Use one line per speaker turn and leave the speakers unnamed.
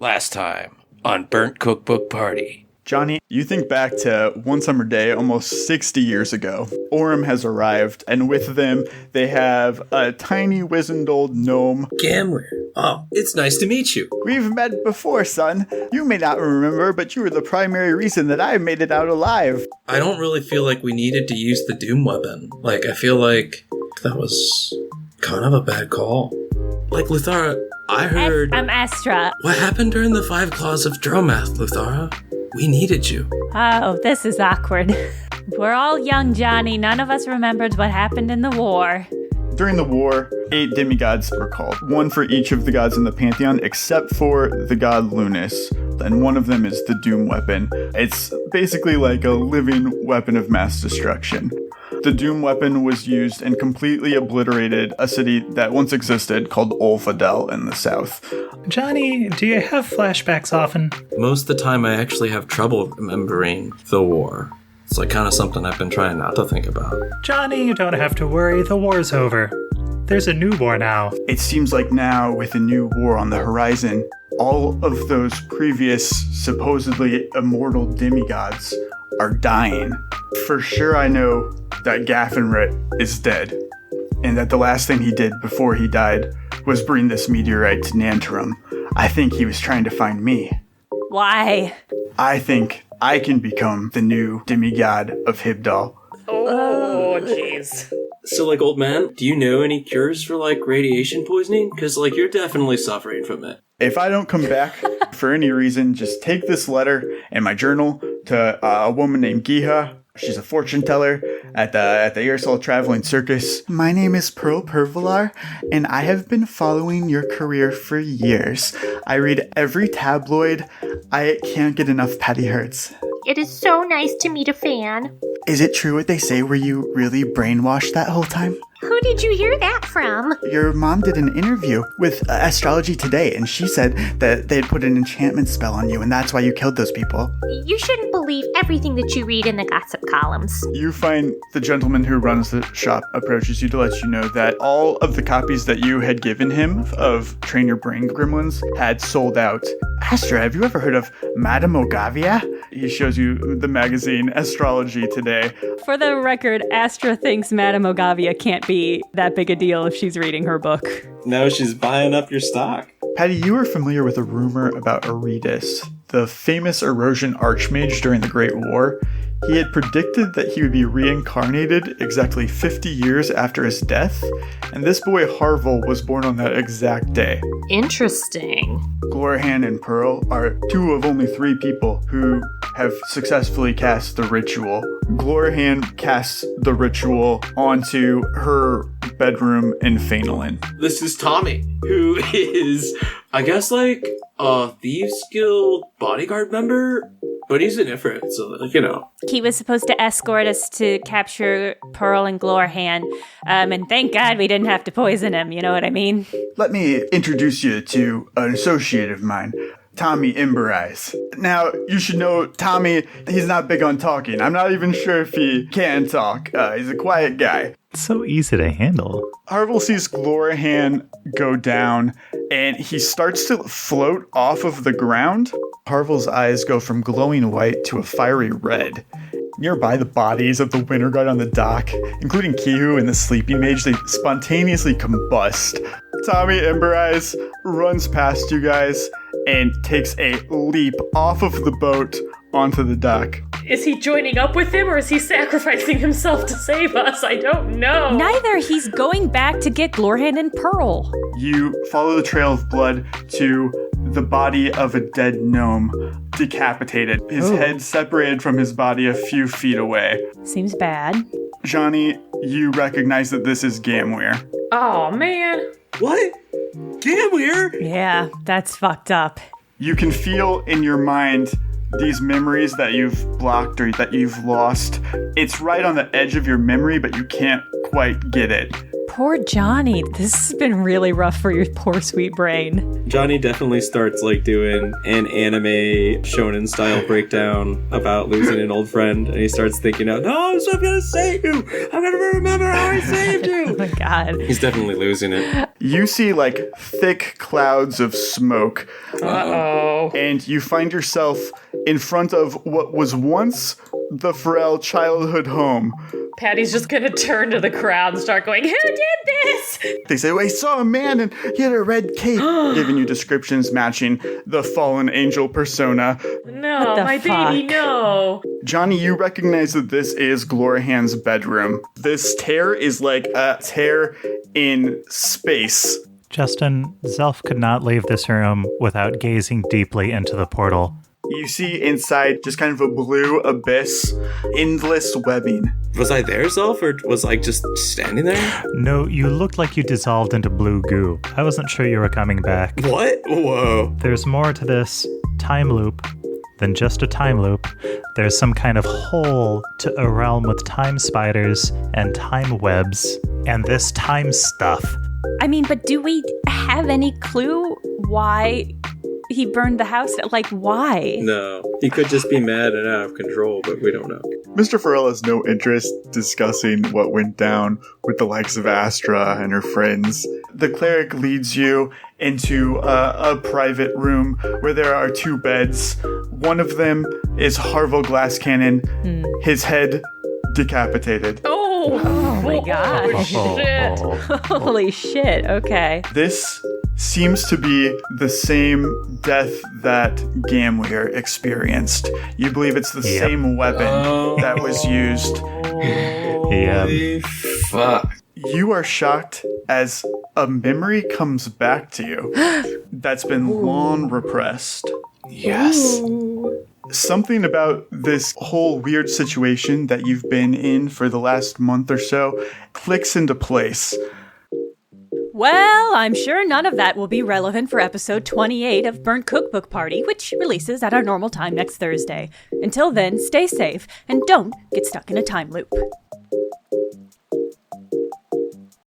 Last time on Burnt Cookbook Party.
Johnny, you think back to one summer day almost 60 years ago. Orem has arrived, and with them, they have a tiny wizened old gnome.
Gamware. Oh, it's nice to meet you.
We've met before, son. You may not remember, but you were the primary reason that I made it out alive.
I don't really feel like we needed to use the Doom weapon. Like, I feel like that was kind of a bad call. Like, Luthara, I heard...
I'm Astra.
What happened during the 5 Claws of Dromath, Luthara? We needed you.
Oh, this is awkward. We're all young, Johnny. None of us remembered what happened in the war.
During the war, 8 demigods were called. 1 for each of the gods in the pantheon, except for the god Lunas. And one of them is the Doom weapon. It's basically like a living weapon of mass destruction. The Doom weapon was used and completely obliterated a city that once existed called Olfadel in the south.
Johnny, do you have flashbacks often?
Most of the time I actually have trouble remembering the war. It's like kind of something I've been trying not to think about.
Johnny, you don't have to worry. The war's over. There's a new war now.
It seems like now, with a new war on the horizon, all of those previous supposedly immortal demigods are dying. For sure I know that Gaffinrit is dead, and that the last thing he did before he died was bring this meteorite to Nantarum. I think he was trying to find me.
Why?
I think I can become the new demigod of Hibdal.
Oh, jeez.
So, like, old man, do you know any cures for, like, radiation poisoning? Because, like, you're definitely suffering from it.
If I don't come back for any reason, just take this letter and my journal to a woman named Giha. She's a fortune teller at the Aersol Traveling Circus. My name is Pearl Pervalar, and I have been following your career for years. I read every tabloid. I can't get enough Patty Hertz.
It is so nice to meet a fan.
Is it true what they say? Were you really brainwashed that whole time?
Who did you hear that from?
Your mom did an interview with Astrology Today, and she said that they'd put an enchantment spell on you, and that's why you killed those people.
You shouldn't believe everything that you read in the gossip columns.
You find the gentleman who runs the shop approaches you to let you know that all of the copies that you had given him of Train Your Brain Gremlins had sold out. Astra, have you ever heard of Madame Ogavia? He shows you the magazine Astrology Today.
For the record, Astra thinks Madame Ogavia can't be that big a deal if she's reading her book.
No, she's buying up your stock.
Patty, you are familiar with a rumor about Aridus, the famous erosion archmage during the Great War. He had predicted that he would be reincarnated exactly 50 years after his death, and this boy Harvel was born on that exact day.
Interesting.
Glorhan and Pearl are 2 of only 3 people who have successfully cast the ritual. Glorhan casts the ritual onto her bedroom in Fainalin.
This is Tommy, who is, I guess, like, a Thieves Guild bodyguard member, but he's an Ifrit, so, like, you know.
He was supposed to escort us to capture Pearl and Glorhan, and thank God we didn't have to poison him, you know what I mean?
Let me introduce you to an associate of mine, Tommy Embereyes. Now, you should know Tommy, he's not big on talking. I'm not even sure if he can talk. He's a quiet guy.
So easy to handle.
Harvel sees Glorhan go down, and he starts to float off of the ground. Harvel's eyes go from glowing white to a fiery red. Nearby, the bodies of the Winter Guard on the dock, including Kihu and the Sleeping Mage, they spontaneously combust. Tommy Embereyes runs past you guys and takes a leap off of the boat onto the dock.
Is he joining up with him, or is he sacrificing himself to save us? I don't know.
Neither. He's going back to get Glorhan and Pearl.
You follow the trail of blood to the body of a dead gnome, decapitated. His head separated from his body a few feet away.
Seems bad.
Johnny, you recognize that this is Gamware.
Oh, man.
What? Gamware?
Yeah, that's fucked up.
You can feel in your mind these memories that you've blocked or that you've lost. It's right on the edge of your memory, but you can't quite get it.
Poor Johnny. This has been really rough for your poor sweet brain.
Johnny definitely starts, like, doing an anime shonen-style breakdown about losing an old friend, and he starts thinking out, no, I'm gonna save you! I'm gonna remember how I saved you!
Oh my god.
He's definitely losing it.
You see, like, thick clouds of smoke.
Uh-oh. no.
And you find yourself in front of what was once the Farrell childhood home.
Patty's just gonna turn to the crowd and start going, who did this?
They say, well, I saw a man and he had a red cape, giving you descriptions matching the fallen angel persona.
No, my baby, no.
Johnny, you recognize that this is Glorahan's bedroom. This tear is like a tear in space.
Justin, Zelf could not leave this room without gazing deeply into the portal.
You see inside just kind of a blue abyss, endless webbing.
Was I there, Zelf, or was I just standing there?
No, you looked like you dissolved into blue goo. I wasn't sure you were coming back.
What? Whoa.
There's more to this time loop than just a time loop. There's some kind of hole to a realm with time spiders and time webs and this time stuff.
I mean, but do we have any clue why he burned the house? Like, why?
No. He could just be mad and out of control, but we don't know.
Mr. Farrell has no interest discussing what went down with the likes of Astra and her friends. The cleric leads you into a private room where there are 2 beds. One of them is Harville Glasscannon, his head decapitated.
Oh my gosh.
Shit.
Holy shit, okay.
This seems to be the same death that Gamweir experienced. You believe it's the same weapon that was used.
Holy fuck.
You are shocked as a memory comes back to you that's been long repressed.
Yes.
Something about this whole weird situation that you've been in for the last month or so clicks into place.
Well, I'm sure none of that will be relevant for episode 28 of Burnt Cookbook Party, which releases at our normal time next Thursday. Until then, stay safe and don't get stuck in a time loop.